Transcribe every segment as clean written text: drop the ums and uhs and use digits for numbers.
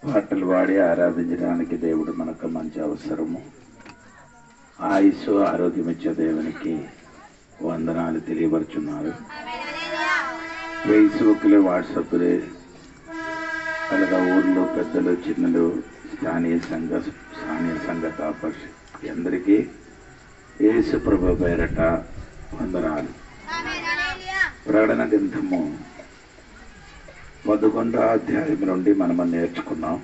పాటలు పాడి ఆరాధించడానికి దేవుడు మనకు మంచి అవసరము. ఆయుస్సు ఆరోగ్యం ఇచ్చే దేవునికి వందనాలు తెలియపరుచున్నారు. ఫేస్బుక్లో, వాట్సాప్లో, అలాగా ఊర్లో పెద్దలు చిన్నలు స్థానియ సంఘ కాపర్స్ అందరికీ యేసు ప్రభు పేరట వందనాలు. ప్రకటన గ్రంథము 11వ అధ్యాయం నుండి మనం నేర్చుకున్నాం.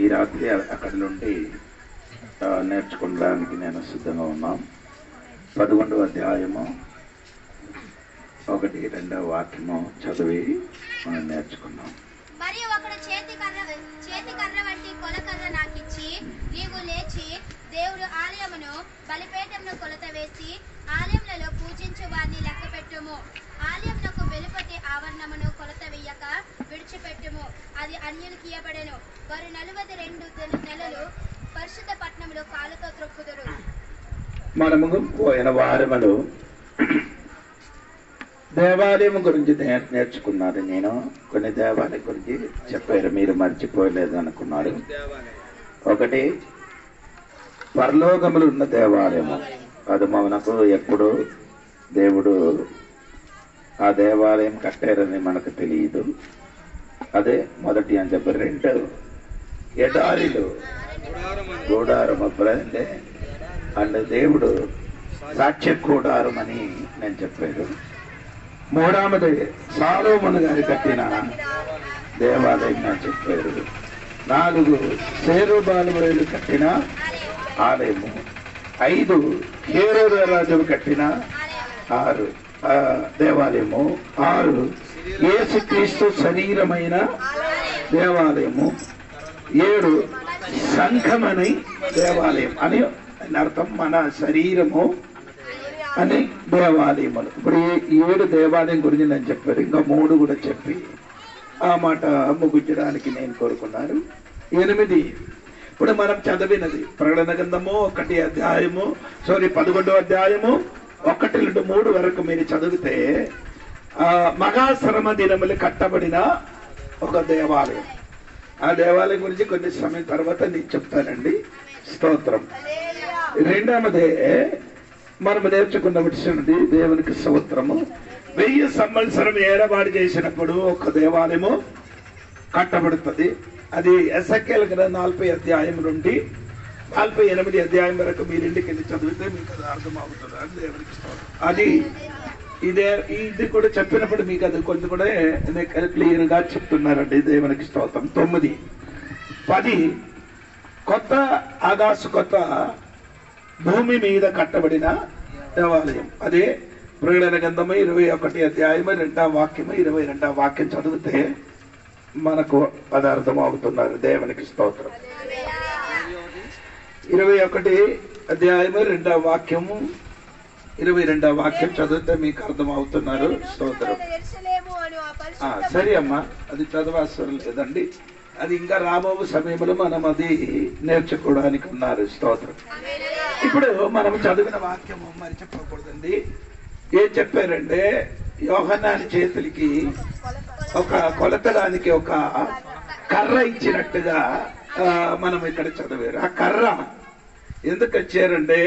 ఈ రాత్రి అక్కడి నుండి నేర్చుకోవడానికి నేను సిద్ధంగా ఉన్నాం. 11వ అధ్యాయము 1-2 వాక్యము చదివి మనం నేర్చుకున్నాం. మరియు ఒకడు చేతి కర్ర వంటి కొలకర్ర నాకిచ్చి, నీవు లేచి దేవుడు ఆలయమును బలిపీఠమును కొలత వేసి ఆలయములలో పూజించు వారిని లెక్క పెట్టుము. ఆలయమునకు వెలుపటి ఆవరణమును కొలత వేయక విడిచిపెట్టుము, అది అన్యులకు ఇయ్యబడెను. వారు 42 నెలలు పరిశుద్ధ పట్టణములో కాళ్ళతో త్రొక్కుదురు. మనము పోయిన వారములు దేవాలయం గురించి నేర్చుకున్నారు. నేను కొన్ని దేవాలయం గురించి చెప్పారు, మీరు మర్చిపోలేదు అనుకున్నారు. ఒకటి పరలోకములు ఉన్న దేవాలయము, అది మనకు ఎప్పుడు దేవుడు ఆ దేవాలయం కట్టారని మనకు తెలియదు. అదే మొదటి అని చెప్పారు. 2 ఎడారిలు గూడారం అంటే అండ్ దేవుడు సాక్ష్య కూడారం అని నేను చెప్పాను. 3వది సాలోమోను గారు కట్టిన దేవాలయం అని చెప్పారు. 4 సెరుబ్బాబెలు కట్టిన ఆలయము. 5 హేరోదు రాజు కట్టిన 6 దేవాలయము. 6 యేసుక్రీస్తు శరీరమైన దేవాలయము. 7 సంఘమని దేవాలయం అని అర్థం, మన శరీరము అని దేవాలయములు. ఇప్పుడు 7 దేవాలయం గురించి నేను చెప్పారు. ఇంకా 3 కూడా చెప్పి ఆ మాట ముగించడానికి నేను కోరుకున్నాను. 8 ఇప్పుడు మనం చదివినది ప్రకటన గ్రంథము 11వ అధ్యాయము 1-3 వరకు మీరు చదివితే మహాశ్రమ దినములు కట్టబడిన ఒక దేవాలయం. ఆ దేవాలయం గురించి కొన్ని సమయం తర్వాత నేను చెప్తానండి. స్తోత్రం. 2వదే మనం నేర్చుకున్న విషయం దేవునికి స్తోత్రము. 1000 సంవత్సరం ఏడబాటు చేసినప్పుడు ఒక దేవాలయము కట్టబడుతుంది. అది ఎసెకేలు గ్రంథం 40 అధ్యాయం నుండి 48 అధ్యాయం వరకు మీరు ఇంటికి వెళ్ళి చదివితే మీకు అది అర్థమవుతుంది. అది దేవునికి స్తోత్రం. అది ఇది కూడా చెప్పినప్పుడు మీకు అది కొంచెం కూడా క్లియర్ గా చెప్తున్నారండి. దేవునికి స్తోత్రం. 9, 10 కొత్త ఆకాశ కొత్త భూమి మీద కట్టబడిన దేవాలయం. అదే ప్రకటన గ్రంథము 21 అధ్యాయము 2వ వాక్యము 22వ వాక్యం చదివితే మనకు పదార్థం అవుతున్నారు. దేవునికి స్తోత్రం. 21 అధ్యాయము 2వ వాక్యము 22వ వాక్యం చదివితే మీకు అర్థం అవుతున్నారు. స్తోత్రం. సరే అమ్మా, అది చదవసరం లేదండి. అది ఇంకా రాబో సమయంలో మనం అది నేర్చుకోవడానికి ఉన్నారు. స్తోత్రం. ఇప్పుడు మనం చదివిన వాక్యము మర్చిపోకూడదండి. ఏం చెప్పారంటే యోహన్నాని చేతులకి ఒక కొలతడానికి ఒక కర్ర ఇచ్చినట్టుగా మనం ఇక్కడ చదివారు. ఆ కర్ర ఎందుకు వచ్చారంటే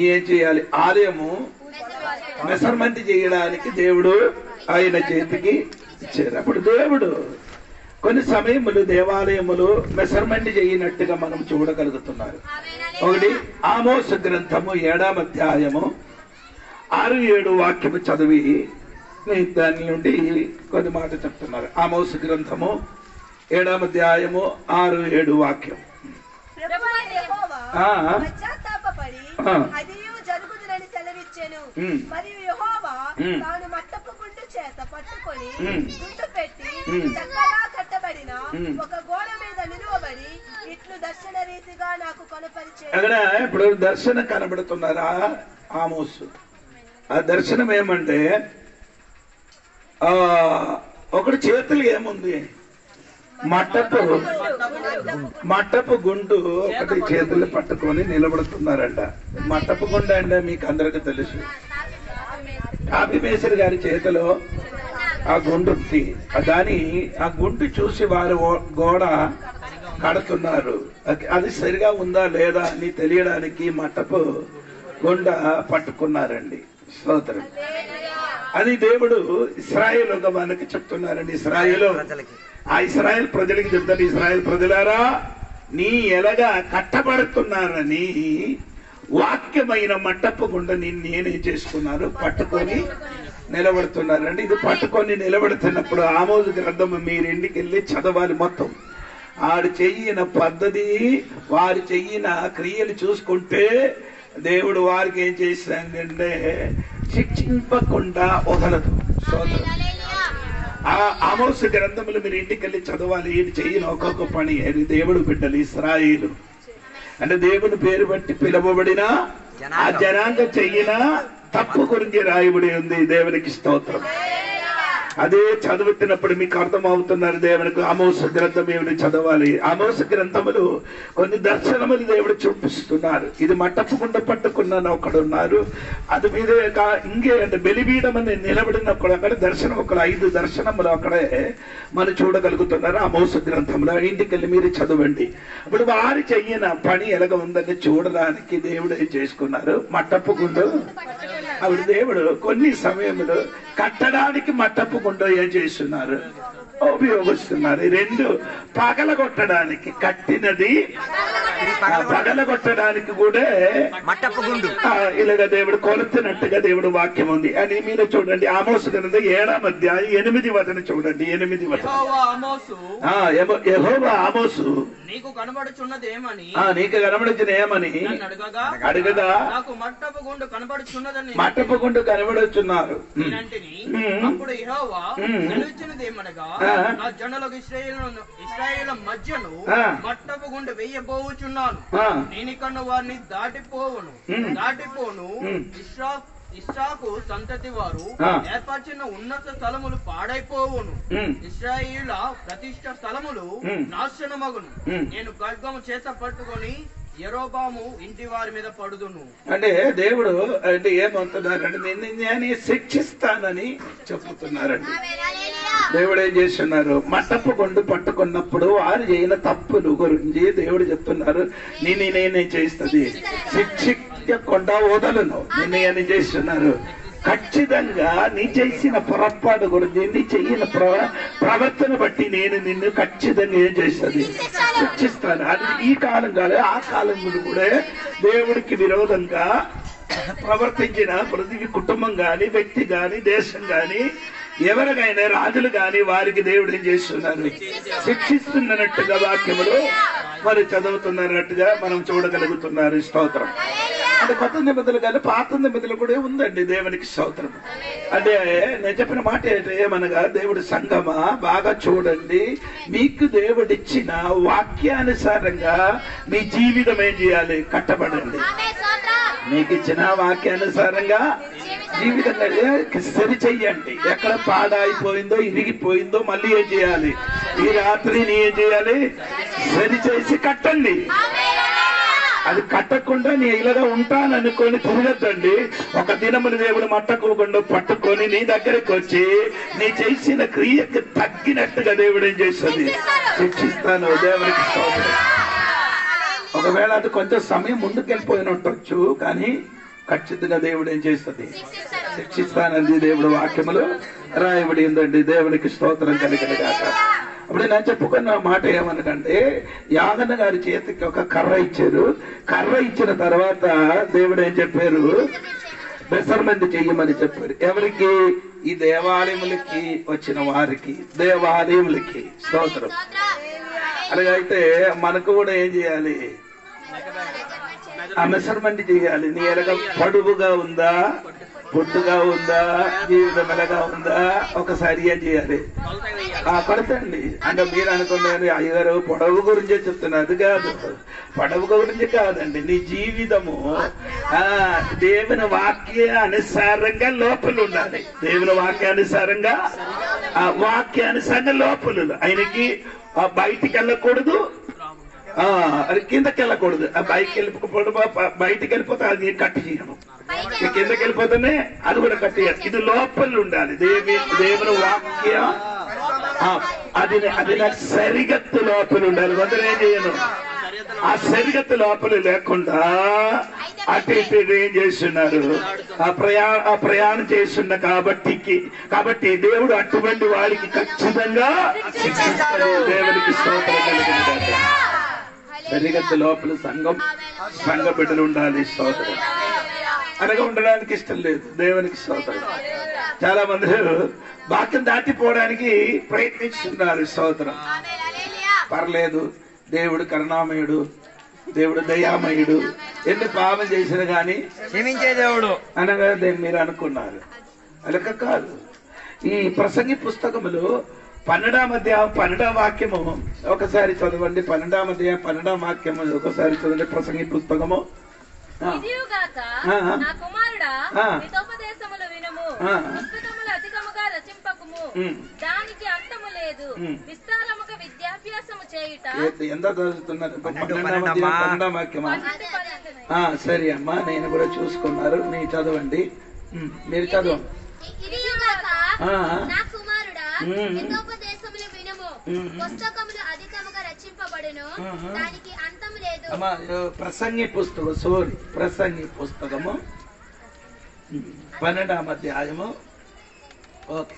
ఏం చేయాలి, ఆలయము మెజర్మెంట్ చేయడానికి దేవుడు ఆయన చేతికి ఇచ్చారు. అప్పుడు దేవుడు కొన్ని సమయములు దేవాలయములు మెజర్మెంట్ చేయనట్టుగా మనం చూడగలుగుతున్నారు. ఒకటి ఆమోసు గ్రంథము 7వ అధ్యాయము 6-7 వాక్యము చదివి దాని నుండి కొన్ని మాట చెప్తున్నారు. ఆమోసు గ్రంథము 7వ అధ్యాయము 6-7 వాక్యం. మరియు యెహోవా తాను మట్టపు గుండు చేత పట్టుకొని గుండు పెట్టి చక్కగా కట్టబడిన ఒక గోడ మీద నిలువబడి ఇట్లు దర్శన రీతిగా నాకు కనపరిచాడు. అక్కడ ఇప్పుడు దర్శనం కనబడుతున్నారా ఆమోసు? ఆ దర్శనం ఏమంటే ఒకటి చేతులు ఏముంది, మట్టపు గుండు ఒకటి చేతులు పట్టుకొని నిలబడుతున్నారంట. మట్టపు గుండు అంటే మీకు అందరికి తెలుసు. కాపీ మేస్త్రి గారి చేతిలో ఆ గుండుంది. ఆ గుండు చూసి వారు గోడ కడుతున్నారు. అది సరిగా ఉందా లేదా అని తెలియడానికి మట్టపు గుండ పట్టుకున్నారండి. స్తోత్రం. అది దేవుడు ఇశ్రాయేలు మనకి చెప్తున్నారండి. ఇశ్రాయేల్ ప్రజలకి చెప్తారు, ఇశ్రాయేల్ ప్రజలారా, నీ ఎలాగా కట్టబడుతున్నారని వాక్యమైన మట్టపు గుండ నేనేం చేసుకున్నారు, పట్టుకొని నిలబడుతున్నారండి. ఇది పట్టుకొని నిలబడుతున్నప్పుడు ఆమోజు గ్రంథము మీరు ఇంటికి వెళ్ళి చదవాలి. మొత్తం ఆడు చెయ్యిన పద్ధతి, వారు చెయ్యిన క్రియలు చూసుకుంటే దేవుడు వారికి ఏం చేశాడంటే శిక్షింపకుండా వదలదు. సోదరు, ఆ ఆమోసు గ్రంథములు మీరు ఇంటికి వెళ్ళి చదవాలి. ఇది చెయ్యిన ఒక్కొక్క పని. అది దేవుడు బిడ్డలు ఇశ్రాయేలు అంటే దేవుని పేరు బట్టి పిలువబడిన ఆ జనాంగం చెయ్యిన తప్పు గురించి రాయబడి ఉంది. దేవునికి స్తోత్రం. అదే చదువుతున్నప్పుడు మీకు అర్థం అవుతున్నారు దేవునికి. ఆమోస గ్రంథం ఏమిటి చదవాలి. ఆమోస గ్రంథములు కొన్ని దర్శనములు దేవుడు చూపిస్తున్నారు. ఇది మట్టపుకుండా పట్టుకున్నాను ఒకడున్నారు, అది మీద ఇంకే అంటే బలిపీఠం అని నిలబడినప్పుడు అక్కడ దర్శనం, ఒక 5 దర్శనములు అక్కడే మనం చూడగలుగుతున్నారు ఆమోస గ్రంథంలో. ఇంటికి వెళ్ళి మీరు చదవండి. ఇప్పుడు వారి చెయ్యిన పని ఎలాగ ఉందని చూడడానికి దేవుడు ఏం చేసుకున్నారు, మట్టపుకుండా. అప్పుడు దేవుడు కొన్ని సమయంలో కట్టడానికి మట్టపు గుండ ఏం చేస్తున్నారు, ఉపయోగిస్తున్నారు. 2 పగలగొట్టడానికి, కట్టినది పగలగొట్టడానికి కూడా మట్టపు గుండు ఇలాగ దేవుడు కొలుతున్నట్టుగా దేవుడు వాక్యం ఉంది. అని మీరు చూడండి. ఆమోసు గ్రంథం 7వ అధ్యాయం 8వ వచనం చూడండి. 8వ వచనం. యెహోవా ఆమోసు నీకు కనబడుచున్నది ఏమని, నీకు కనబడుచున్న ఏమని అడగగా నాకు మట్టపు గుండు కనబడుచున్నదని, మట్టపు గుండు కనబడుచున్నారు. అప్పుడు యెహోవా సెలవిచ్చినది ఏమనగా, నా జనులకు ఇశ్రాయేలు మధ్యను మట్టపు గుండు వెయ్యబోచున్నాను. నేనికన్నా వారిని దాటిపోను. ఇస్సాకు సంతతి వారు ఏర్పరిచిన ఉన్నత స్థలములు పాడైపోవును. ఇశ్రాయేలు ప్రతిష్ఠ స్థలములు నాశనమగును. నేను ఖడ్గము చేత పట్టుకొని యెరోబాము ఇంటి వారి మీద పడుదును. అంటే దేవుడు అంటే ఏమవుతున్నారంటే నేను శిక్షిస్తానని చెప్తున్నారండి. దేవుడు ఏం చేస్తున్నారు, మట్టపు గుండు పట్టుకున్నప్పుడు వారు చేయని తప్పులు గురించి దేవుడు చెప్తున్నారు, నేనేం చేస్తుంది, శిక్షించకుండా వదలను. నేనేం చేస్తున్నారు, ఖచ్చితంగా నీ చేసిన పొరపాటు గురించి, నీ చెయ్యిన ప్రవర్తన బట్టి నేను నిన్ను ఖచ్చితంగా ఏం చేస్తుంది, శిక్షిస్తాను. అది ఈ కాలం కాదు, ఆ కాలం కూడా దేవుడికి విరోధంగా ప్రవర్తించిన ప్రతి కుటుంబం గాని, వ్యక్తి గాని, దేశం గాని, ఎవరికైనా రాజులు గాని వారికి దేవుడు ఏం చేస్తున్నారు, శిక్షిస్తున్నట్టుగా వాక్యములు మరి చదువుతున్నట్టుగా మనం చూడగలుగుతున్నారు. స్తోత్రం. అంటే కొత్త నిబంధనలు కానీ పాత నిబంధనలు కూడా ఉందండి. దేవునికి స్తోత్రం. అంటే నేను చెప్పిన మాట ఏమనగా, దేవుడు సంగమా బాగా చూడండి, మీకు దేవుడిచ్చిన వాక్యానుసారంగా మీ జీవితం ఏం చేయాలి, కట్టబడండి. మీకు ఇచ్చిన వాక్యానుసారంగా జీవితంగా సరి చెయ్యండి. ఎక్కడ పాడైపోయిందో, ఇరిగిపోయిందో మళ్ళీ ఏం చేయాలి, ఈ రాత్రి నీ ఏం చేయాలి, సరి చేసి కట్టండి. అది కట్టకుండా నీ ఇలాగా ఉంటాననుకొని తిరగద్దండి. ఒక దినములు దేవుడు మట్టకోకుండా పట్టుకొని నీ దగ్గరికి వచ్చి నీ చేసిన క్రియకి తగ్గినట్టుగా దేవుడు ఏం చేస్తుంది, శిక్షిస్తాను. దేవునికి స్తోత్రం. ఒకవేళ అది కొంచెం సమయం ముందుకెళ్ళిపోయిన ఉండొచ్చు, కానీ ఖచ్చితంగా దేవుడు ఏం చేస్తుంది, శిక్షిస్తానంది దేవుడు వాక్యములు రాయబడి ఉందండి. దేవునికి స్తోత్రం కలిగిన గాక. అప్పుడు నేను చెప్పుకున్న మాట ఏమనకంటే, యాదన్న గారి చేతికి ఒక కర్ర ఇచ్చారు. కర్ర ఇచ్చిన తర్వాత దేవుడు ఏం చెప్పారు, మెజర్మెంట్ చెయ్యమని చెప్పారు. ఎవరికి, ఈ దేవాలయములకి వచ్చిన వారికి, దేవాలయములకి. స్తోత్రం. అలాగైతే మనకు కూడా ఏం చేయాలి, ఆ మెజర్మెంట్ చేయాలి. నీ ఎలాగ పొడువుగా ఉందా, పొట్టుగా ఉందా, జీవితం ఎలాగా ఉందా, ఒకసారి ఏం చేయాలి, కొడతండి. అంటే మీరు అనుకున్నారు అయ్యగారు పొడవు గురించే చెప్తున్నారు. అది కాదు, పొడవు గురించి కాదండి. నీ జీవితము దేవుని వాక్య అనుసారంగా లోపల ఉండాలి. దేవుని వాక్యానుసారంగా లోపలు. ఆయనకి బయటికి వెళ్ళకూడదు, అది కిందకి వెళ్ళకూడదు. బయటికి వెళ్ళిపోతే అది కట్టు చేయడం. కిందకి వెళ్ళిపోతేనే అది కూడా కట్టేయాలి. ఇది లోపల ఉండాలి. దేవుని వాక్యం అది నాకు సరిగత్తు లోపల ఉండాలి. మొదలు ఏం చేయను, ఆ సరిగత్తు లోపల లేకుండా అటు ఇటు ఏం చేస్తున్నారు, ఆ ప్రయాణం చేస్తున్న కాబట్టి దేవుడు అటువంటి వాడికి ఖచ్చితంగా శిక్షిస్తాడు. దేవునికి స్తోత్రం కలిగింది. సరిగత్తు లోపల సంఘ బిడ్డలు ఉండాలి. స్తోత్రం అనగా ఉండడానికి ఇష్టం లేదు. దేవునికి స్తోత్రం. చాలా మంది వాక్యం దాటిపోవడానికి ప్రయత్నిస్తున్నారు. స్తోత్రం. పర్లేదు, దేవుడు కరుణామయుడు, దేవుడు దయామయుడు, ఎన్ని పాపం చేసినా గాని క్షమించే దేవుడు అనగా మీరు అనుకున్నారు. అలాగ కాదు. ఈ ప్రసంగి పుస్తకములు 12వ అధ్యాయం 12వ వాక్యము ఒకసారి చదవండి. 12వ అధ్యాయం 12వ వాక్యము ఒకసారి చదవండి. ప్రసంగి పుస్తకము. దానికి అంతము లేదు, విస్తారముగా విద్యాభ్యాసము చేయుట. ఎంత చదువుతున్నారు? 12వ వాక్యమా? సరే అమ్మా, నేను కూడా చూసుకున్నారు. మీరు చదవండి. మీరు చదవండి. ప్రసంగి పుస్తకము 12వ అధ్యాయము. ఓకే,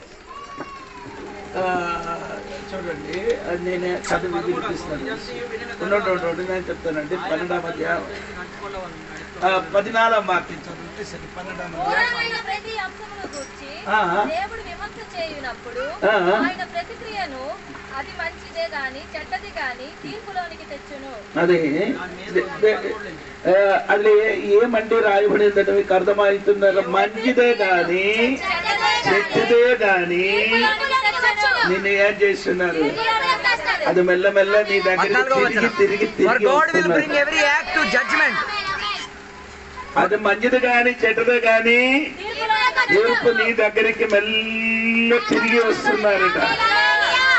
చూడండి, నేనే చదివి వినిపిస్తాను. నేను చెప్తానండి. 12వ అధ్యాయం 14వ వాక్యం చదివితే సరే. 12వ దేవుడు విమర్శ చేయునప్పుడు ఆయన ప్రతిక్రియను అది మంచిదే గాని చెడ్డది గాని తీర్పులోనికి తెచ్చును. అది ఏమంటే రాయబడిందంటే మీకు అర్థమవుతున్నారు. మంచిదే గాని చెడ్డదే గాని నిన్ను ఏం చేస్తున్నారు, అది మెల్లమెల్ల నీ దగ్గర తిరిగి అది మంచిది గాని చెడ్డదే గాని తీర్పు నీ దగ్గరికి మెల్ల తిరిగి వస్తున్నారట.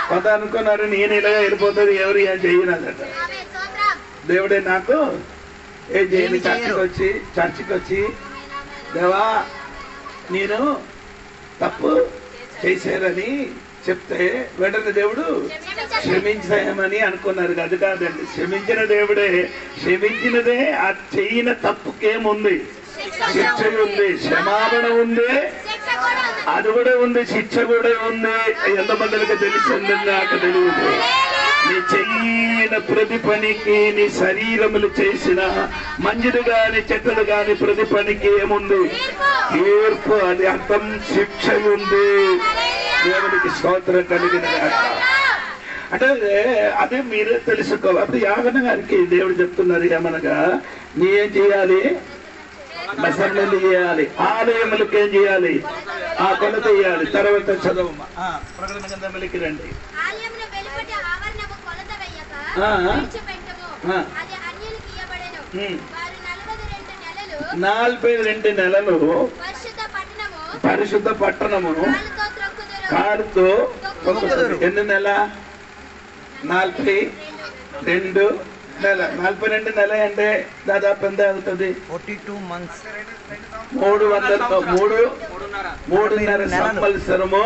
కొంత అనుకున్నారు నేను ఇలాగా వెళ్ళిపోతుంది, ఎవరు ఏం చేయనదట. దేవుడే నాకు ఏం చేయని చర్చికి వచ్చి దేవా నేను తప్పు చేశారని చెప్తే వెంటనే దేవుడు క్షమించామని అనుకున్నారు. అది కాదండి, క్షమించిన దేవుడే. క్షమించినదే ఆ చెయ్యిన తప్పుకేముంది, శిక్ష ఉంది, క్షమాపణ ఉంది, అది కూడా ఉంది, శిక్ష కూడా ఉంది. ఎంతమందికి తెలిసిందని నాకు తెలియదు. నీ చెయ్యిన ప్రతి పనికి, నీ శరీరములు చేసిన మంచిది గాని చెడ్డది గాని ప్రతి పనికి ఏముంది, తీర్పు. అది అర్థం శిక్ష ఉంది. దేవునికి స్తోత్రం కలిగిన అంటే అదే మీరు తెలుసుకోవాలి. అప్పుడు యాగన గారికి దేవుడు చెప్తున్నారు ఏమనగా, నీ ఏం చేయాలి, మసళ్ళు చేయాలి, ఆలయములకు ఏం చేయాలి, ఆ కొలత చేయాలి. తర్వాత చదవమ్మా, ప్రకటన గ్రంథములకి రండి. 42 నెలలు పరిశుద్ధ పట్టణమును కారుతో ఎన్ని నెల, 42 నెల. 42 నెల అంటే దాదాపు ఎంత అవుతుంది, 42 months. 3.5 సంవత్సరము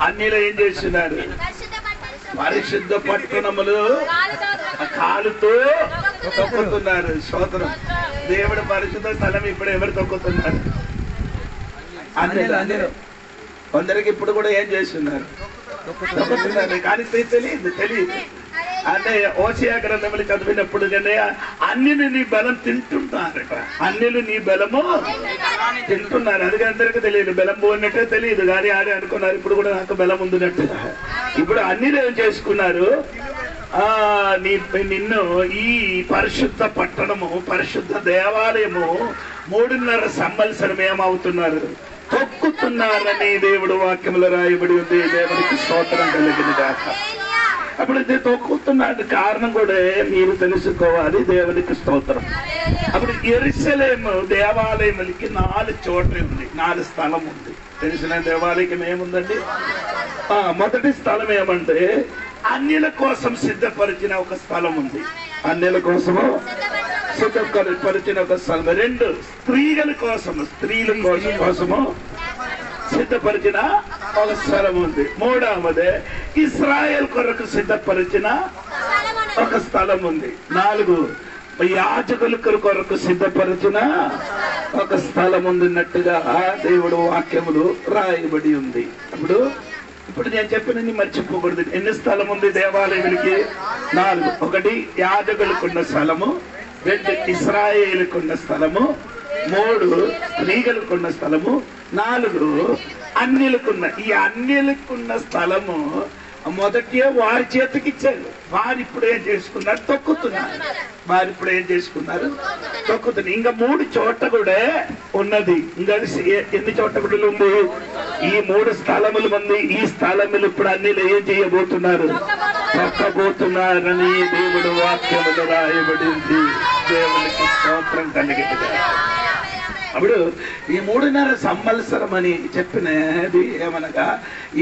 అన్నిలో ఏం చేస్తున్నారు, పరిశుద్ధ పట్టణములు కాలుతో తొక్కుతున్నారు. స్తోత్రం. దేవుడు పరిశుద్ధ స్థలం ఇప్పుడు ఎవరు తొక్కుతున్నారు? అన్ని. కొందరికి ఇప్పుడు కూడా ఏం చేస్తున్నారు, తొక్కుతున్నారు. కానీ తెలియదు. అంటే ఓషియా గ్రంథములు చదివినప్పుడు అన్యులు నీ బలం తింటున్నారట. అన్యులు నీ బలము తింటున్నారు. అది అందరికీ తెలియదు. బలం పోయినట్టే తెలియదు కానీ ఆడే అనుకున్నారు ఇప్పుడు కూడా నాకు బలం ఉందినట్టుగా. ఇప్పుడు అన్యులు ఏం చేసుకున్నారు, నిన్ను ఈ పరిశుద్ధ పట్టణము, పరిశుద్ధ దేవాలయము 3.5 సంవత్సరం ఏమవుతున్నారు, తొక్కుతున్నారని దేవుడు వాక్యములో రాయబడి ఉంది. దేవునికి స్తోత్రం కలిగింది కాక. అప్పుడు ఇది తొక్కుతున్నాడు కారణం కూడా మీరు తెలుసుకోవాలి. దేవునికి స్తోత్రం. అప్పుడు యెరూషలేము దేవాలయములకి 4 చోట్ల ఉంది, 4 స్థలం ఉంది. తెలిసిన దేవాలయం ఏముందండి? మొదటి స్థలం ఏమంటే అన్యుల కోసం సిద్ధపరిచిన ఒక స్థలం ఉంది. అన్యుల కోసము సిద్ధపరిచిన ఒక స్థలం. 2 స్త్రీల కోసము సిద్ధపరిచిన ఒక స్థలం ఉంది. 3వది ఇశ్రాయేల్ కొరకు సిద్ధపరిచిన ఒక స్థలం ఉంది. 4 యాజకుల కొరకు సిద్ధపరిచిన ఒక స్థలం ఉందిన్నట్టుగా దేవుడు వాక్యములు రాయబడి ఉంది. ఇప్పుడు నేను చెప్పినది మర్చిపోకూడదు. ఎన్ని స్థలం ఉంది దేవాలయానికి? 4. 1 యాజకులకున్న స్థలము, 2 ఇశ్రాయేలుకున్న స్థలము, 3 స్త్రీలకున్న స్థలము, 4 అన్యులకున్న. ఈ అన్యులకున్న స్థలము మొదటే వారి చేతికి ఇచ్చారు. వారు ఇప్పుడు ఏం చేసుకున్నారు? తొక్కుతున్నారు. ఇంకా 3 చోట్ల కూడా ఉన్నది. ఇంకా ఎన్ని చోట్ల కూడా ఉంది? ఈ 3 స్థలములు ఉంది. ఈ స్థలములు ఇప్పుడు అన్నిలు ఏం చేయబోతున్నారు? తొక్కబోతున్నారని దేవుడు వాక్యములు రాయబడింది. దేవునికి స్తోత్రం కలిగింది. అప్పుడు ఈ 3.5 సంవత్సరం అని చెప్పినది ఏమనగా,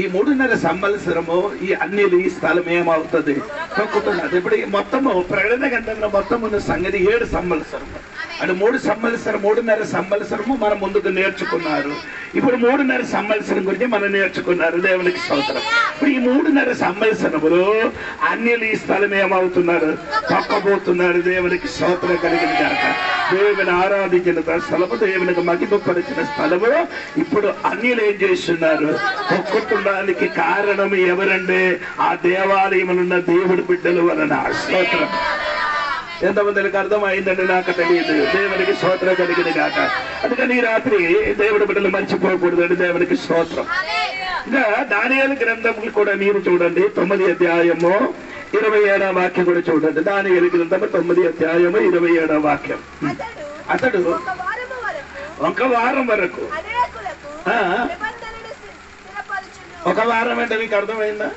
ఈ 3.5 సంవత్సరము ఈ అన్నిలు ఈ స్థలం ఏమవుతుంది? తొక్కుతున్నది. ఇప్పుడు మొత్తము ప్రకటన గ్రంథంలో మొత్తం ఉన్న సంగతి 7 సంవత్సరము. అంటే 3.5 సంవత్సరము మనం ముందుకు నేర్చుకున్నారు. ఇప్పుడు 3.5 సంవత్సరం గురించి మనం నేర్చుకున్నారు. దేవునికి స్తోత్రం. ఇప్పుడు ఈ 3.5 సంవత్సరములు అన్యులు ఈ స్థలం ఏమవుతున్నారు? తొక్కబోతున్నారు. దేవునికి స్తోత్రం కలిగిన గాక. దేవుని ఆరాధించిన స్థలము, దేవునికి మహిమపరిచిన స్థలము ఇప్పుడు అన్యులు ఏం చేస్తున్నారు? తొక్కుతుండడానికి కారణం ఎవరంటే ఆ దేవాలయములున్న దేవుడి బిడ్డల వలన. స్తోత్రం. ఎంతమందికి అర్థమైందండి నాకు తెలియదు. దేవునికి స్తోత్రం కలిగింది కాక. అందుకని ఈ రాత్రి దేవుడి బిడ్డలు మర్చిపోకూడదండి. దేవునికి స్తోత్రం. ఇంకా దానియేలు గ్రంథం కూడా మీరు చూడండి. 9వ అధ్యాయము 27వ వాక్యం కూడా చూడండి. దానియేలు గ్రంథము 9వ అధ్యాయము 27వ వాక్యం. అతడు ఒక వారం వరకు, ఒక వారం అంటే మీకు అర్థమైందా?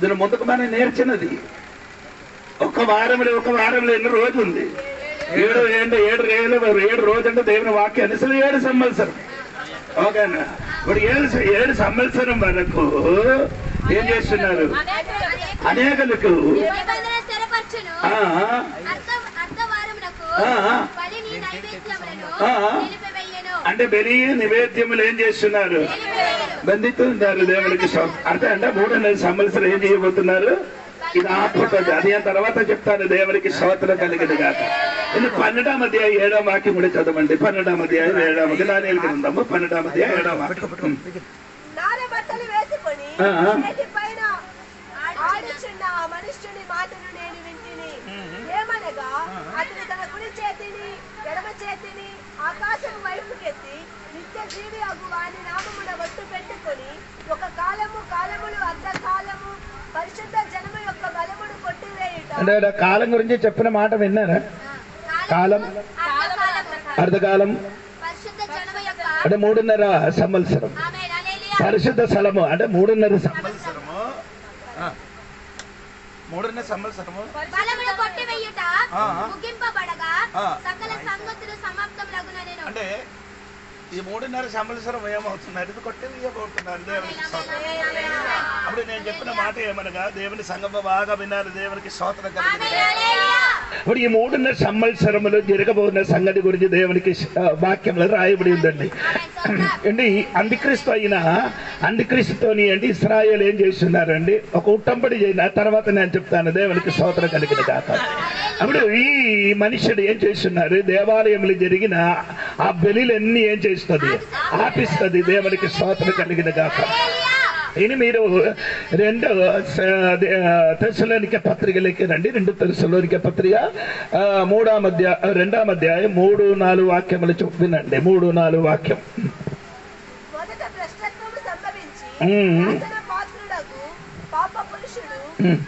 దీని ముందుకు మనం నేర్చినది ఒక వారంలో ఎన్ని రోజు ఉంది? 7 రోజు అంటే దేవుని వాక్యం అసలు 7 సంవత్సరం. ఓకేనా? ఇప్పుడు 7 సంవత్సరం వరకు ఏం చేస్తున్నారు? అనేకులకు అంటే బలి నివేద్యములు ఏం చేస్తున్నారు? బంధిస్తున్నారు. దేవునికి అర్థం అంటే 3.5 సంవత్సరం ఏం చేయబోతున్నారు? ఇది ఆపుతుంది. అది తర్వాత చెప్తాను. దేవునికి స్తోత్రం కలిగింది కాక. ఇది 12వ అధ్యాయం 7వ వాక్యం కూడా చదవండి. 12వ అధ్యాయం 7వ వాక్యం. దానియేలు గ్రంథము 12వ అధ్యాయం 7వ వాక్యం. మనుష్యుని మాటను నేను వింటిని. ఏమనగా అతను తన కుడి చేతిని ఎడమ చేతిని ఆకాశం వైపుకెత్తి నిత్య జీవి అగు వాని నామమున ఒట్టు పెట్టుకొని ఒక కాలములు అర్ధకాలము పరిశుద్ధ జనము యొక్క బలమును కొట్టివేయుట. అంటే కాలం గురించి చెప్పిన మాట విన్నారా? కాలం, అర్ధకాలం అంటే 3.5 సంవత్సరం. పరిశుద్ధ స్థలము అంటే 3.5 సంవత్సరము. 3.5 సంవత్సరము అంటే ఈ 3.5 సంవత్సరం ఏమవుతున్నారు? ఇది కొట్టివేయబోతున్నారు. దేవునికి స్తోత్రం. అప్పుడు నేను చెప్పిన మాట ఏమనగా దేవుని సంగమ బాగా విన్నారు. దేవునికి స్తోత్రం కలిగింది. ఇప్పుడు ఈ 3.5 సంవత్సరములు జరగబోతున్న సంగతి గురించి దేవునికి వాక్యంలో రాయబడి ఉందండి. అండి అంత్యక్రీస్తుతోని అండి ఇశ్రాయేలు ఏం చేస్తున్నారండి? ఒక ఉట్టంబడి చేసిన తర్వాత నేను చెప్తాను. దేవునికి స్తోత్రం కలిగిన కాక. అప్పుడు ఈ మనుషుడు ఏం చేస్తున్నారు? దేవాలయములు జరిగిన ఆ బలిలన్నీ ఏం చేస్తుంది? ఆపిస్తుంది. దేవునికి స్తోత్రం కలిగిన కాక. ఇది మీరు 2 తెస్సలోనికే పత్రికలకి రండి. 2 తెస్సలోనికే పత్రిక 2వ అధ్యాయం 3-4 వాక్యములు వినండి. 3-4 వాక్యం.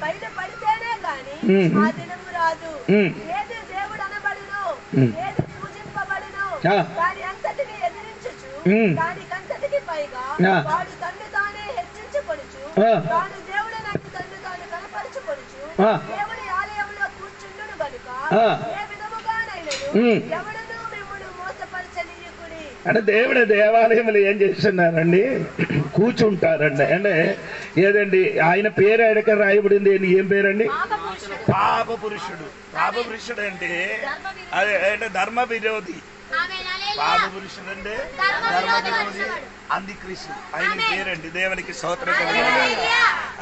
బయటపడితేనే గాని ఆ దినము రాదు. ఏది దేవుడు అనబడునో, ఏది పూజింపబడునో దాని అంతటిని ఎదిరించుచు దానికంతటికి పైగా వాడు తన్ను తానే హెచ్చించుకొనుచు తాను దేవుడనట్టు తన్ను తాను కనపరచుకొనుచు దేవుని ఆలయంలో కూర్చుండును గనుక ఏ విధముగానైనను ఎవడును మిమ్మును మోసపరచనీయుకుడి. అంటే దేవుడి దేవాలయములు ఏం చేస్తున్నారండి? కూర్చుంటారండి. అంటే ఏదండి ఆయన పేరు ఎడక రాయబడింది ఏం పేరండి? పాప పురుషుడు. పాప పురుషుడు అంటే అదే అంటే ధర్మ విరోధి. పాప పురుషుడు అంటే ధర్మ విరోధి, అంధిక్రీస్తు ఆయన పేరండి. దేవునికి స్తోత్రం కలుగును.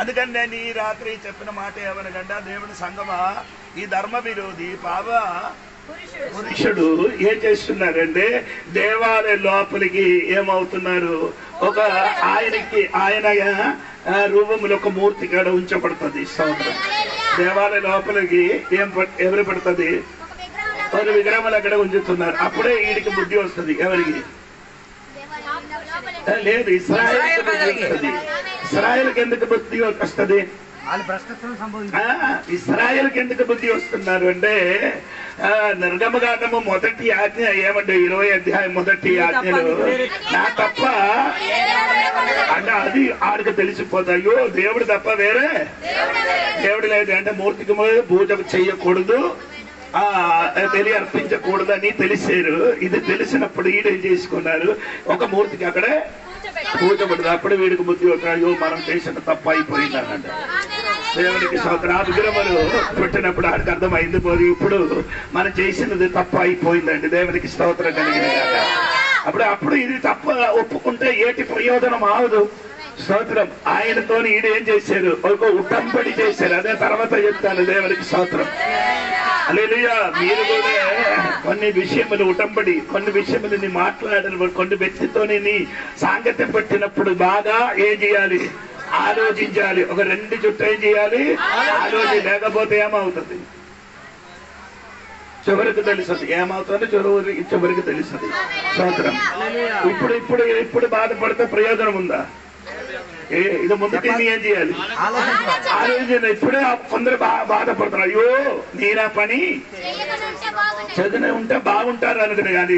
అందుకని నేను ఈ రాత్రి చెప్పిన మాట ఏమనగంటే, దేవుని సంగమా, ఈ ధర్మ విరోధి పాప పురుషుడు ఏం చేస్తున్నారంటే దేవాలయ లోపలికి ఏమవుతున్నారు, ఒక ఆయన రూపంలో ఒక మూర్తి కాడ ఉంచబడుతుంది. స్తోత్రం. దేవాలయ లోపలికి ఎవరు పడుతుంది? ఒక విగ్రహములు అక్కడ ఉంచుతున్నారు. అప్పుడే వీడికి బుద్ధి వస్తుంది. ఎవరికి? లేదు, ఇశ్రాయేలుకి ఎందుకు బుద్ధి వస్తుంది? ఇశ్రాయేలుకి ఎందుకు బుద్ధి వస్తున్నారు అంటే, నిర్గమకాండము మొదటి ఆజ్ఞ ఏమంటే 20 అధ్యాయం మొదటి ఆజ్ఞలు నా తప్ప అంటే అది ఆడికి తెలిసిపోతాయో దేవుడు తప్ప వేరే దేవుడు లేదు అంటే మూర్తికి పూజ చేయకూడదు, బలి అర్పించకూడదని తెలిసారు. ఇది తెలిసినప్పుడు ఈడేం చేసుకున్నారు, ఒక మూర్తికి అక్కడే పూజ పడుతుంది. అప్పుడు వీడికి బుద్ధి అవుతాయో మనం చేసిన తప్పు అయిపోయింది అన్నట్టు. దేవునికి స్తోత్రం. విగ్రహములు పెట్టినప్పుడు ఆడికి అర్థమైంది పోదు, ఇప్పుడు మనం చేసినది తప్పు అయిపోయిందండి. దేవునికి స్తోత్రం కలిగిన అప్పుడు ఇది తప్ప ఒప్పుకుంటే ఏటి ప్రయోజనం అవదు. స్తోత్రం. ఆయనతో ఈడేం చేశారు, ఒక ఉట్టంబడి చేశారు. అదే తర్వాత చెప్తాను. దేవునికి స్తోత్రం. హల్లెలూయా. మీరు కూడా కొన్ని విషయములు ఉటంబడి, కొన్ని విషయములు మాట్లాడిన కొన్ని వ్యక్తితోనే నీ సాంగత్యం పెట్టినప్పుడు బాగా ఏం చేయాలి, ఆలోచించాలి. ఒక 2 చుట్టూ ఏం చేయాలి, ఆలోచన. లేకపోతే ఏమవుతుంది, చివరికి తెలుస్తుంది. ఏమవుతుంది, చివరికి తెలుస్తుంది. స్తోత్రం. ఇప్పుడు బాధపడితే ప్రయోజనం ఉందా? ఇది ముందుకి ఏం చేయాలి, ఆలోచన. ఇప్పుడే కొందరు బాధపడుతున్నారు, అయ్యో నేనా పని చదివి ఉంటే బాగుంటారు అనుకునే, కానీ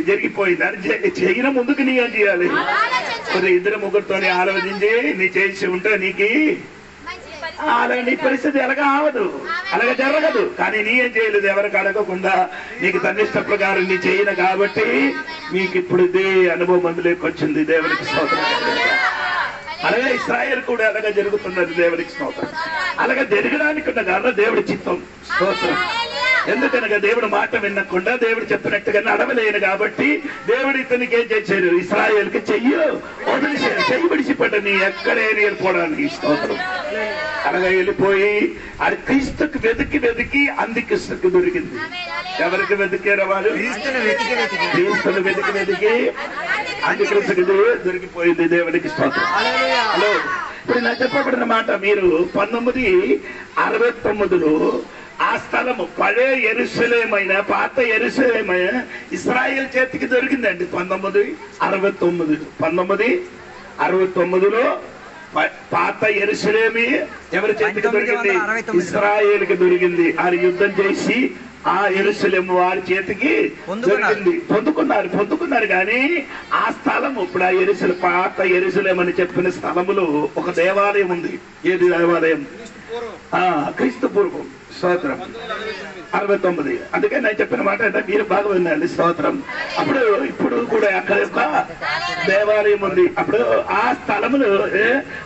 జరిగిపోయింది అని చేయన ముందుకు నీ ఏం చేయాలి, 2-3 ఆలోచించి నీ చేసి ఉంటే నీకు నీ పరిస్థితి ఎలాగా అవదు, అలాగే జరగదు. కానీ నీ ఏం చేయలేదు, ఎవరికి అడగకుండా నీకు తన్నిష్ట ప్రకారం నీ చేయను కాబట్టి మీకు ఇప్పుడు ఇదే అనుభవం అందులోకి వచ్చింది. దేవునికి స్తోత్రం. అలాగే ఇశ్రాయేలు కూడా అలాగే జరుగుతున్నది. దేవునికి స్తోత్రం. అలాగే జరగడానికి ఉన్న కారణం దేవుడి చిత్తం. స్తోత్రం. ఎందుకనగా దేవుడు మాట వినకుండా దేవుడు చెప్పినట్టుగా నడవలేను కాబట్టి దేవుడు ఇతనికి ఏం చేశారు, ఇశ్రాయేలుకి చెయ్యి వదిలేశారు. చెయ్యి విడిచిపెట్ట నీ ఎక్కడే వెళ్ళిపోవడానికి. స్తోత్రం. అలాగే వెళ్ళిపోయి అది క్రీస్తుకి వెతికి అంధిక్రీస్తుకి దొరికింది. ఎవరికి వెతికారు వాళ్ళు? క్రీస్తుని వెతికి అంధిక్రీస్తుకి దొరికిపోయింది. దేవునికి స్తోత్రం. హలో, ఇప్పుడు నాకు చెప్పబడిన మాట మీరు 1969లో ఆ స్థలము పడే యెరూషలేమైన పాత యెరూషలేమైన ఇశ్రాయేల్ చేతికి దొరికిందండి. 1969లో పాత యెరూషలేమి ఎవరి చేతికి దొరికింది? ఇశ్రాయేలుకి దొరికింది. ఆయన యుద్ధం చేసి ఆ యెరూషలేము వారి చేతికి దొరికింది. పొందుకున్నారు కానీ ఆ స్థలము ఇప్పుడు ఆ పాత యెరూషలేం అని చెప్పిన స్థలములో ఒక దేవాలయం ఉంది. ఏది దేవాలయం? క్రీస్తు పూర్వం. స్తోత్రం. 69. అందుకే నేను చెప్పిన మాట అంటే మీరు బాగా వినండి. స్తోత్రం. ఇప్పుడు కూడా అక్కడ యొక్క దేవాలయం ఉంది. అప్పుడు ఆ స్థలములు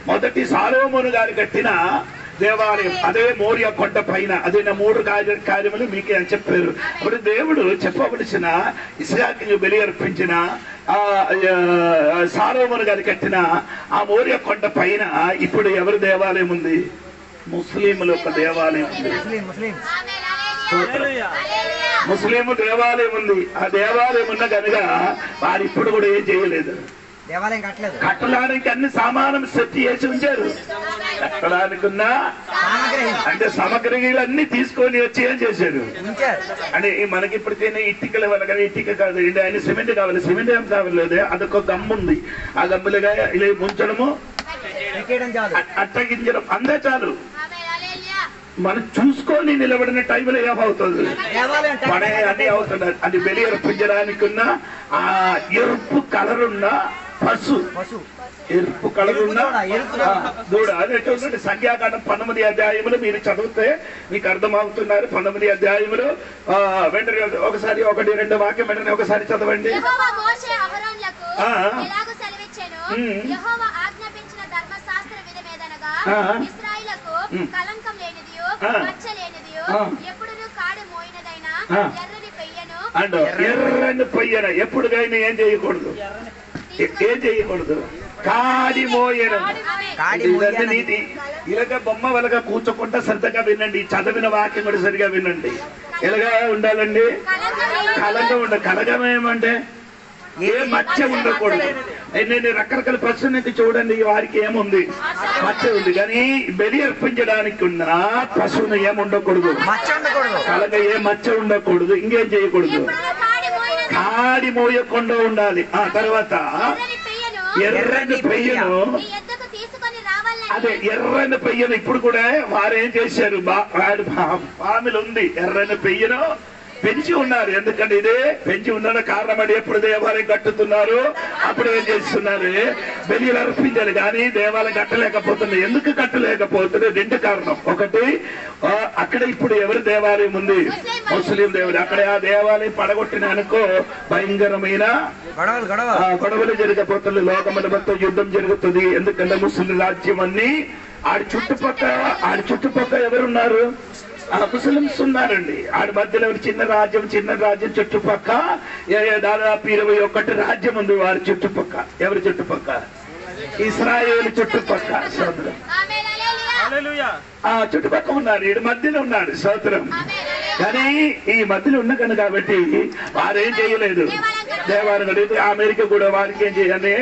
మొదటి సొలొమోను గారు కట్టిన దేవాలయం. అదే మోరియా కొండ పైన. అదే నా 3 కార్యములు మీకు అని చెప్పారు. అప్పుడు దేవుడు చెప్పవలసిన ఇస్సాకును బలి అర్పించిన సొలొమోను గారు కట్టిన ఆ మోరియా కొండ పైన ఇప్పుడు ఎవరి దేవాలయం ఉంది? ముస్లింల యొక్క దేవాలయం ఉంది. ముస్లిం దేవాలయం ఉంది. ఆ దేవాలయం ఉన్న కనుక వారు ఇప్పుడు కూడా ఏం చేయలేదు, కట్టడానికి అన్ని సామానం సెట్ చేసి ఉంచారు. కట్టడానికి ఉన్న అంటే సామగ్రిలన్నీ తీసుకొని వచ్చి ఏం చేశారు అంటే మనకి ఇప్పుడు తినే ఇటుకలు కానీ ఇటుక కాదు, ఆయన సిమెంట్ కావాలి. సిమెంట్ ఏం కావాలి, అదొక గమ్ము ఉంది. ఆ గమ్ములుగా ఇలా ముంచడము అట్టగించడం అందే చాలు. మనం చూసుకొని నిలబడిన టైంలో ఏమవుతుంది, పడే అది అవుతుంది. అది బలి అర్పించడానికి ఉన్న ఆ ఎరుపు కలర్ ఉన్న పశు, ఎరుపు కలర్ ఉన్న దూడ. అదే చూడండి సంఖ్యాకాండం 19 అధ్యాయములు మీరు చదివితే మీకు అర్థమవుతున్నారు. 19 అధ్యాయములు వెంటనే ఒకసారి 1-2 వాక్యం వెంటనే ఒకసారి చదవండి. ఇశ్రాయేలుకు కలంకం లేనిదియో మచ్చ లేనిదియో ఎప్పుడు కాడి మోయినదైనా ఎర్రని పెయ్యను అంటూ ఎర్రని పెయ్యన ఎప్పుడుకైనా ఏం చేయకూడదు, ఏం చేయకూడదు, కాడి మోయను. నీతి ఇలాగ బొమ్మ వలగా కూర్చోకుండా శ్రద్ధగా వినండి, చదివిన వాక్యం కూడా సరిగా వినండి. ఎలాగా ఉండాలండి? కలంగా ఉండాలి. కలగం ఏమంటే ఏ మచ్చ ఉండకూడదు. నేను రకరకాల ప్రశ్నకి చూడండి, వారికి ఏముంది? మచ్చ ఉంది. కానీ బలి అర్పించడానికి ఉన్న పశువును ఏముండకూడదు, కలగ ఏ మచ్చ ఉండకూడదు, ఇంకేం చేయకూడదు, కాడి మోయకుండా ఉండాలి. ఆ తర్వాత ఎర్రని పెయ్యను, అదే ఎర్రని పెయ్యను. ఇప్పుడు కూడా వారేం చేశారు, పాములు ఉంది, ఎర్రని పెయ్యను పెంచి ఉన్నారు. ఎందుకంటే ఇదే పెంచి ఉన్న కారణం అది. ఎప్పుడు దేవాలయం కట్టుతున్నారు అప్పుడు ఏం చేస్తున్నారు, బలిలు అర్పించాలి. కానీ దేవాలయం కట్టలేకపోతుంది. ఎందుకు కట్టలేకపోతుంది? రెండు కారణం. ఒకటి, అక్కడ ఇప్పుడు ఎవరి దేవాలయం ఉంది? ముస్లిం దేవుడు. అక్కడ ఆ దేవాలయం పడగొట్టిన అనుకో భయంకరమైన గొడవలు జరగబోతుంది, లోకముల మొత్తం యుద్ధం జరుగుతుంది. ఎందుకంటే ముస్లిం రాజ్యం అన్ని ఆడి చుట్టుపక్కల ఎవరున్నారు? ముస్లింస్ ఉన్నారండి. ఆడి మధ్యలో చిన్న రాజ్యం చుట్టుపక్క దాదాపు 21 రాజ్యం ఉంది వారి చుట్టుపక్క. ఎవరి చుట్టుపక్క? ఇశ్రాయేలు చుట్టుపక్క. సోదరం చుట్టుపక్క ఉన్నారు, ఈ మధ్యలో ఉన్నారు. సోదరం కానీ ఈ మధ్యలో ఉన్న కాబట్టి వారేం చేయలేదు. దేవాలయం అమెరికా కూడా వారికి ఏం చేయాలి,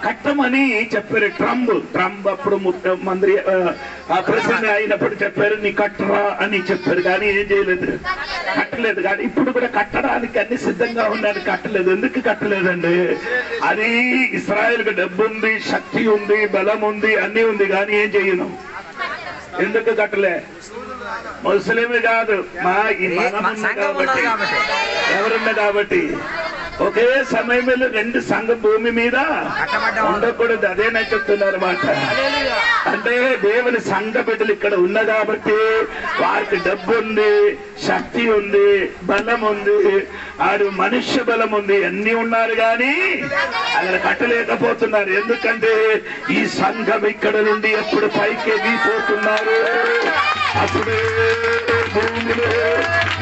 కట్టమని చెప్పారు. ట్రంప్ అప్పుడు మంత్రి ప్రెసిడెంట్ అయినప్పుడు చెప్పారు, నీ కట్టరా అని చెప్పారు. కానీ ఏం చేయలేదు, కట్టలేదు. కానీ ఇప్పుడు కూడా కట్టడానికి అన్ని సిద్ధంగా ఉన్నాడు, కట్టలేదు. ఎందుకు కట్టలేదండి? అది ఇశ్రాయేలుకి డబ్బు ఉంది, శక్తి ఉంది, బలం ఉంది, అన్ని ఉంది. కానీ ఏం చేయను, ఎందుకు కట్టలే? ముస్లింలు కాదు, కాబట్టి ఎవరున్నా కాబట్టి ఒకే సమయంలో రెండు సంఘం భూమి మీద ఉండకూడదు. అదేనా చెప్తున్నారు మాట. అంటే దేవుని సంఘ బిడ్డలు ఇక్కడ ఉన్న కాబట్టి వారికి డబ్బు ఉంది, శక్తి ఉంది, బలం ఉంది, ఆడు మనుష్య బలం ఉంది, అన్ని ఉన్నారు. కానీ అక్కడ కట్టలేకపోతున్నారు. ఎందుకంటే ఈ సంఘం ఇక్కడ నుండి ఎప్పుడు పైకి ఎగిపోతున్నారు అప్పుడు భూమిలో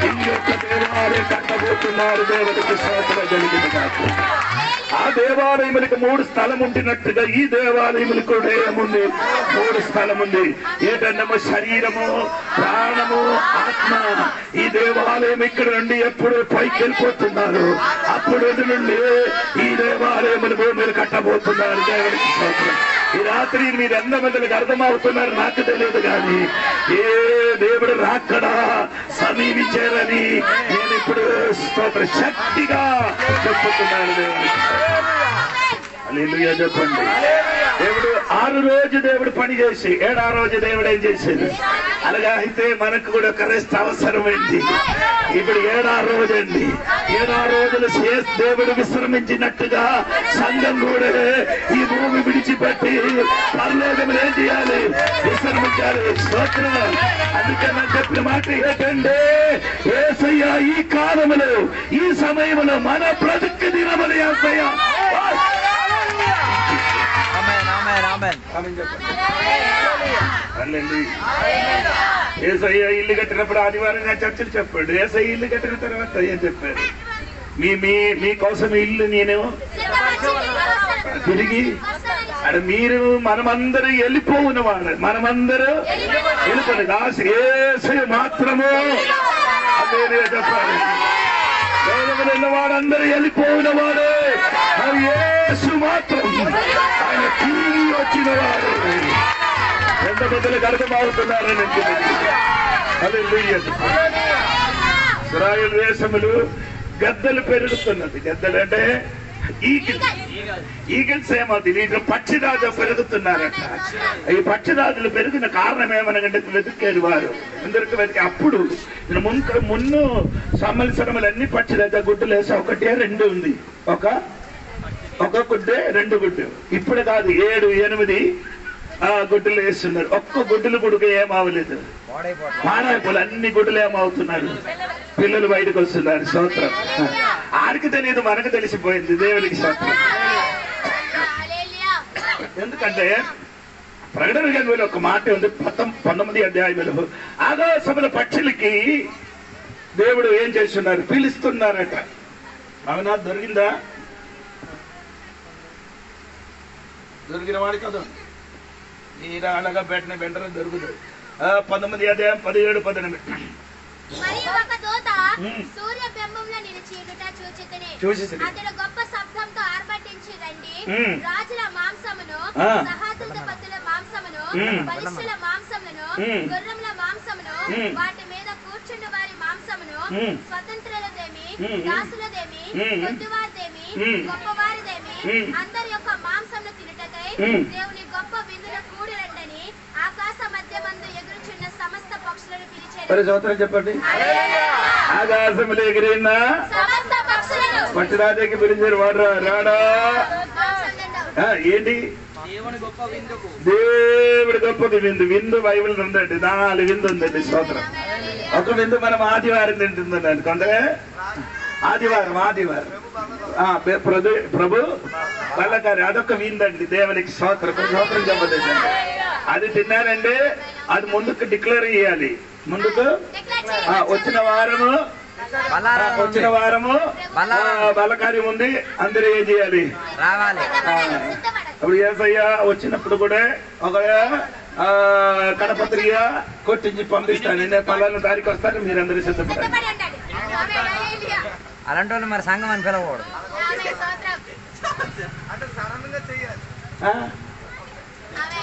ఇంకొక దేవాలయం కట్టబోతున్నారు. దేవుడికి స్తోత్రం కలిగిన కాదు. ఆ దేవాలయములకు 3 స్థలం ఉంటున్నట్టుగా ఈ దేవాలయములకు కూడా ఏముంది? 3 స్థలం ఉంది. ఏటన్నమో శరీరము, ప్రాణము, ఆత్మ. ఈ దేవాలయం ఇక్కడ నుండి ఎప్పుడు పైకి వెళ్ళిపోతున్నారు అప్పుడు నుండి ఈ దేవాలయములు భూమిని కట్టబోతున్నారు. దేవుడికి స్తోత్రం. ఈ రాత్రి మీరు ఎంతమందికి అర్థమవుతున్నారు నాకు తెలియదు. కానీ ఏ దేవుడు రాకడా సమీపించారని నేను ఇప్పుడు స్తోత్ర శక్తిగా చెప్పుతున్నాను. దేవుడికి హల్లెలూయా చెప్పండి. దేవుడు 6 రోజు దేవుడు పని చేసి 7వ రోజు దేవుడు ఏం చేసేది? అలాగా అయితే మనకు కూడా క్రైస్త అవసరమైంది. ఇప్పుడు 7వ రోజు అండి. 7వ రోజులు దేవుడు విశ్రమించినట్టుగా సంఘం కూడా ఈ భూమి విడిచిపెట్టి పరలోకములు ఏం చేయాలి? విశ్రమించాలి. స్తోత్రం. అందుకని చెప్పిన మాట ఏంటంటే, యేసయ్య ఈ కాలములో ఈ సమయంలో మన బ్రతుకు దినమని యేసయ్య ఏసయ్య ఇల్లు కట్టినప్పుడు ఆదివారం చర్చలు చెప్పాడు. ఏసయ్య ఇల్లు కట్టిన తర్వాత ఏం చెప్పారు? మీకోసం ఇల్లు నేను తిరిగి అక్కడ మీరు మనమందరూ వెళ్ళిపోవునవాడు, మనమందరూ వెళ్ళిపోయి ఏసయ్య మాత్రము అదే చెప్పాలి. వాడందరూ వెళ్ళిపోయినవాడు, యేసు మాత్రం ఆయన తిరిగి వచ్చినవాడు. ఎంత పెద్దలకు అర్థమవుతున్నారని ఇశ్రాయేలు దేశములు గద్దలు పెరుగుతున్నది. గద్దలు అంటే ఈగిల్స్ ఏమవుతుంది? వీటిలో పక్షిరాజు పెరుగుతున్నారట. ఈ పక్షిరాజులు పెరిగిన కారణం ఏమనగంటే వెతికేది వారు అందరికి వెతికి. అప్పుడు మున్ను సంవత్సరములన్నీ పక్షిరాజు గుడ్డులు వేసి 1, 2 ఉంది. ఒక గుడ్డే 2 గుడ్డు. ఇప్పుడు కాదు 7, 8 గుడ్డులు వేస్తున్నారు. ఒక్క గుడ్డులు గుడుకు ఏమవలేదు, పాడైపోలే. అన్ని గుడ్డులు ఏమవుతున్నారు? పిల్లలు బయటకు వస్తున్నారు. స్తోత్రం. ఆడికి తెలియదు, మనకు తెలిసిపోయింది. దేవుడికి స్తోత్రం. ఎందుకంటే ప్రకటన గ్రంథంలో ఒక మాట ఉంది 19వ అధ్యాయంలో ఆకాశముల పక్షులకి దేవుడు ఏం చేస్తున్నారు, పిలుస్తున్నారట. అవునా? దొరికిందా? దొరికిన వాడి కదా మీరు అలాగా పెట్టిన వెంటనే దొరుకుతుంది. 19వ అధ్యాయం 17, 18. మరియు ఒక దూత సూర్య బింబంలో నిలిచియుట చూచితిని. అతడు గొప్ప శబ్దంతో ఆర్భటించి రండి, రాజుల మాంసమును, సహాధిపతుల మాంసమును, బలిష్ఠుల మాంసమును, గుర్రముల మాంసమును, వాటి మీద కూర్చుండు వారి మాంసమును, స్వతంత్రులదేమి, దాసులదేమి, కొద్దివారిదేమి, గొప్పవారిదేమి, అందరి యొక్క మాంసమును తినుటకై దేవుని గొప్ప విందులో కూడి రండని ఆకాశ మధ్యమందు ఎగురుచున్న సమస్త పక్షులను పిలిచారు. చెప్పండి. ఆకాశములు ఎగిరిన సమస్త పక్షులను పట్టురాజుకి పిలిచారు. వాడు రాడా? ఏంటి? దేవుని గొప్ప విందుకు. దేవుడి గొప్ప విందు. విందు బైబిల్ ఉందండి, 4 విందు ఉందండి. స్తోత్రం. ఒక విందు మనం ఆదివారం తింటుందండి. కొందరే ఆదివారం ప్రభు బల్లకారి, అదొక విందండి. దేవునికి స్తోత్రం చెప్పదండి. అది తిన్నారండి, అది ముందుకు డిక్లేర్ చేయాలి. ముందుకు వచ్చిన వారము బలకార్యం ఉంది, అందరూ ఏం చేయాలి? రావాలి. అప్పుడు యేసయ్య వచ్చినప్పుడు కూడా ఒక కడపత్రిక కొట్టించి పంపిస్తాను. నేను పలానా తారీఖు వస్తాను, మీరందరూ సిద్ధపడాలి. అలాంటి వాళ్ళు మరి సంఘం అని పిలవకూడదు.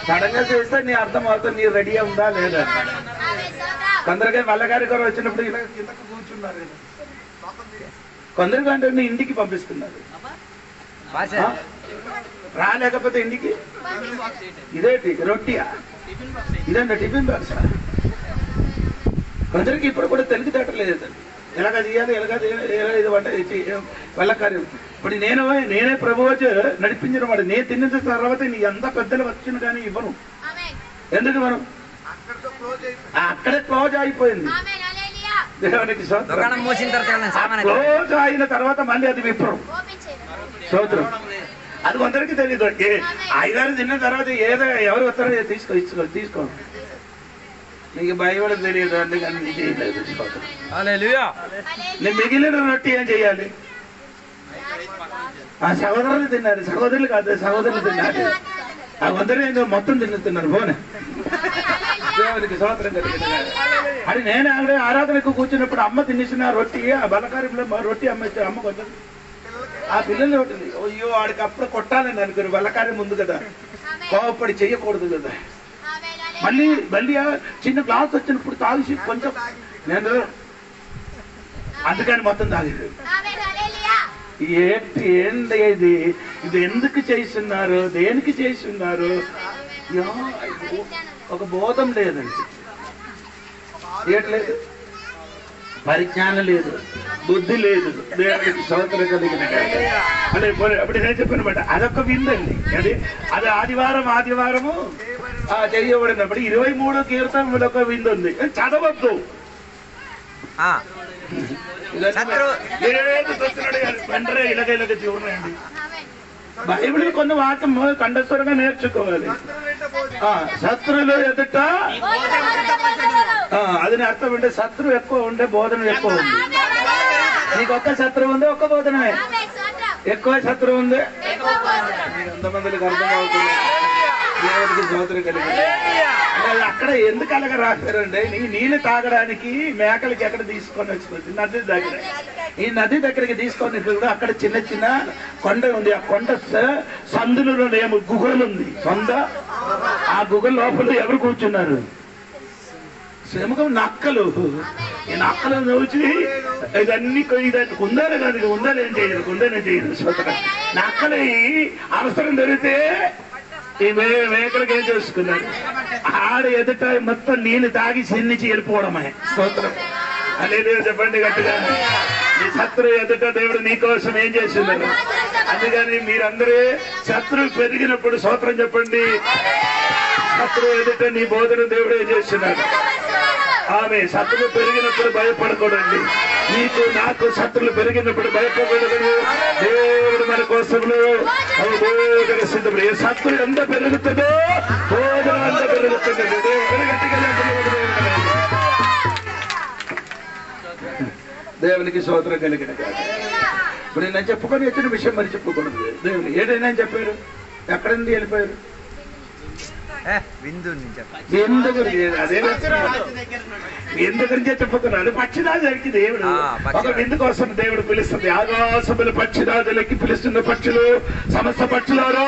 సడన్ గా చేస్తే నీ అర్థం అవుతుంది, నీ రెడీ ఉందా లేదా. కొందరిగా వల్లగారి గారు వచ్చినప్పుడు ఇలా కిందకు కూర్చున్నారు, కొందరికి అంటే ఇంటికి పంపిస్తున్నారు. రాలేకపోతే ఇంటికి ఇదేంటి రొట్టియా, ఇదండి టిఫిన్ బాక్స్. కొందరికి ఇప్పుడు కూడా తెలివితేటలేదు, ఎలాగ చేయాలి, ఇది వంట వల్లకార్యం. ఇప్పుడు నేనే ప్రభు వచ్చి నడిపించిన వాడు. నేను తిన్న తర్వాత నీ ఎంత పెద్దలు వచ్చిన కానీ ఇవ్వను. ఎందుకు మనం అక్కడే క్లోజ్ అయిపోయింది. దేవునికి క్లోజ్ అయిన తర్వాత మళ్ళీ అది విప్రం. స్తోత్రం. అది కొందరికి తెలియదు. 5-6 తిన్న తర్వాత ఏదో ఎవరు వస్తారో తీసుకో. నీకు బైబిల్ తెలియదు, అందుకని నీ చేయలేదు. నేను మిగిలిన రొట్టి ఏం చెయ్యాలి? ఆ సహోదరులు తిన్నారు, సహోదరులు కాదు, సహోదరులు తిన్నారు. ఆ అందరూ మొత్తం తిన్నుతున్నారు. పోనే దేవునికి స్తోత్రం కలిగింది. అది నేను ఆవిడ ఆరాధనకు కూర్చున్నప్పుడు అమ్మ తినేసిన రొట్టి, ఆ బలకార్యంలో రొట్టి అమ్మ కొంచెం ఆ పిల్లలు ఉంటుంది. అయ్యో ఆడికి అప్పుడు కొట్టాలని అనుకుని బలకార్యం ఉంది కదా, కోపడి చెయ్యకూడదు కదా. మళ్ళీ చిన్న గ్లాస్ వచ్చినప్పుడు తాగి కొంచెం నేను అందుకని మొత్తం తాగేది. ఏంటి ఇది ఎందుకు చేస్తున్నారు, దేనికి చేస్తున్నారు? ఒక బోధం లేదండి, ఏట్లేదు, పరిజ్ఞానం లేదు, బుద్ధి లేదు. దేవునికి స్తోత్రం కలిగిన అంటే అప్పుడు నేను చెప్పినమాట అదొక విందండి. అది ఆదివారము చేయబడినప్పుడు 23 కీర్తనలు ఒక విందు ఉంది. చదవద్దు, వెంటనే ఇలాగ చూడండి. బైబిల్ కొన్ని వాక్యం కంఠస్థరంగా నేర్చుకోవాలి. శత్రువులు ఎదుట అది అర్థం ఉంటే శత్రువు ఎక్కువ ఉంటే బోధన ఎక్కువ ఉంది. నీకు ఒక్క శత్రువు ఉంది, ఒక్క బోధనమే. ఎక్కువ శత్రువు ఉంది, ఎంతమందికి అర్థం అవుతుంది. దేవుడికి స్తోత్రం కలిగింది. అక్కడ ఎందుకు అలాగ రాశారండి? నీళ్ళు తాగడానికి మేకలకి ఎక్కడ తీసుకొని వచ్చింది? నది దగ్గర. ఈ నది దగ్గరికి తీసుకొని కూడా అక్కడ చిన్న చిన్న కొండ ఉంది. ఆ కొండ సందులలో ఏమో గుహలు ఉంది. ఆ గుహల లోపల ఎవరు కూర్చున్నారు? శ్రమకం నక్కలు. ఈ నక్కలు చూసి ఇదన్నీ కుందరు కాదు, ఇది ఉందని చేయదు. నక్కలు అవసరం జరిగితే ఈ మేకలకి ఏం చేసుకున్నారు? ఆడ ఎదుట మొత్తం నీళ్ళు తాగి సిన్నిచి వెళ్ళిపోవడమే. స్తోత్రం. అదే చెప్పండి గట్టిగా. నీ శత్రువు ఎదుట దేవుడు నీకోసం ఏం చేస్తున్నారు? అందుకని మీరందరూ శత్రువు పెరిగినప్పుడు స్తోత్రం చెప్పండి. శత్రువు ఎదుట నీ బోధన దేవుడు ఏం చేస్తున్నారు? ఆమె శత్రులు పెరిగినప్పుడు భయపడకూడదు. నీకు నాకు శత్రులు పెరిగినప్పుడు భయపడకూడదు. దేవుడు మన కోసంలో సిద్ధపడి శత్రువు ఎంత పెరుగుతుందో బోధన జరుగుతున్నది. దేవుడు గట్టిగా చెప్పండి. దేవునికి స్తోత్రం కలిగిన కాదు. ఇప్పుడు నేను చెప్పుకొని వచ్చిన విషయం మరి చెప్పుకోకూడదు. దేవుని ఏదైనా చెప్పారు, ఎక్కడ నుండి వెళ్ళిపోయారు? అదే విందు గురించే చెప్పుకున్నాడు. పక్షిరాజులకి దేవుడు ఒక విందు కోసం దేవుడు పిలుస్తుంది. ఆకాశములు పక్షిరాజులకి పిలుస్తున్న పక్షులు, సమస్త పక్షులారో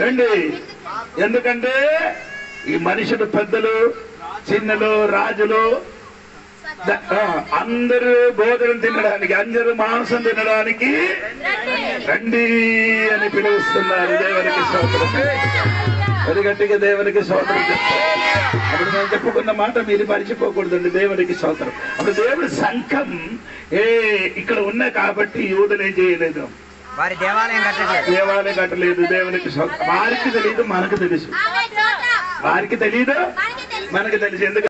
రండి. ఎందుకంటే ఈ మనుషులు పెద్దలు, చిన్నలు, రాజులు అందరూ భోజనం తినడానికి, అందరూ మాంసం తినడానికి రండి అని పిలుస్తున్నారు. దేవునికి స్తోత్రం. అది గట్టిగా దేవునికి స్తోత్రం చెప్తారు. అప్పుడు నేను చెప్పుకున్న మాట మీరు మర్చిపోకూడదండి. దేవునికి స్తోత్రం. అప్పుడు దేవుడి సంఘం ఇక్కడ ఉన్నా కాబట్టి యూదులు ఏం చేయలేదు, వారి దేవాలయం కట్టలేదు. దేవునికి స్తోత్రం. వారికి తెలియదు, మనకు తెలుసు. వారికి తెలియదు, మనకు తెలుసు. ఎందుకు